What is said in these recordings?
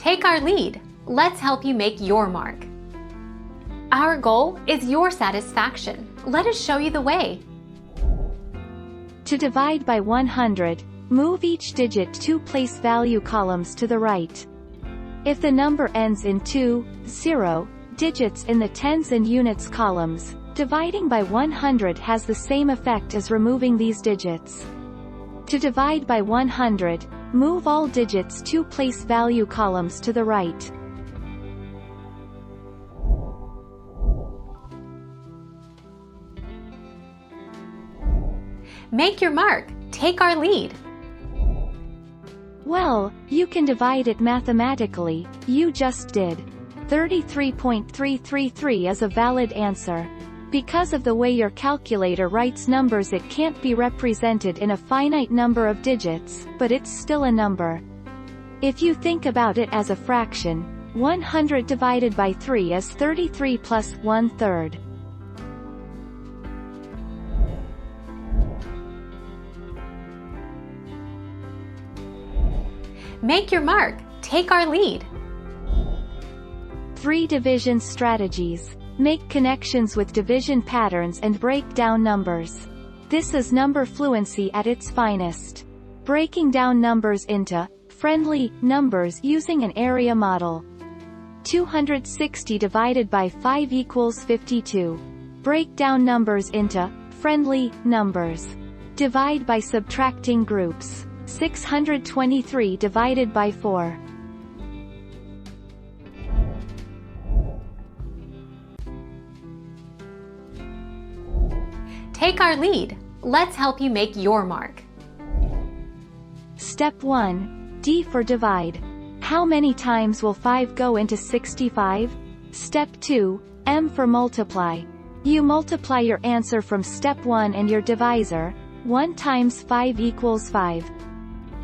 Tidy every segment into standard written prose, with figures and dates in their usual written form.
Take our lead. Let's help you make your mark. Our goal is your satisfaction. Let us show you the way. To divide by 100, move each digit 2 place value columns to the right. If the number ends in 2, 0 digits in the tens and units columns, dividing by 100 has the same effect as removing these digits. To divide by 100, move all digits 2 place value columns to the right. Make your mark. Take our lead. Well, you can divide it mathematically. You just did. 33.333 is a valid answer. Because of the way your calculator writes numbers, it can't be represented in a finite number of digits, but it's still a number. If you think about it as a fraction, 100 divided by 3 is 33 plus 1/3. Make your mark. Take our lead. 3 division strategies. Make connections with division patterns and break down numbers. This is number fluency at its finest. Breaking down numbers into friendly numbers using an area model. 260 divided by 5 equals 52. Break down numbers into friendly numbers. Divide by subtracting groups. 623 divided by 4. Take our lead. Let's help you make your mark. Step 1. D for divide. How many times will 5 go into 65? Step 2. M for multiply. You multiply your answer from step 1 and your divisor. 1 times 5 equals 5.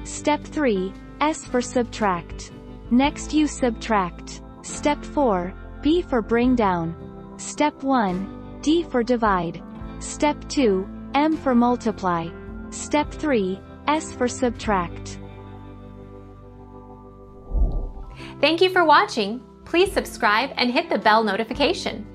Step 3. S for subtract. Next you subtract. Step 4. B for bring down. Step 1. D for divide. Step 2. M for multiply. Step 3. S for subtract. Thank you for watching. Please subscribe and hit the bell notification.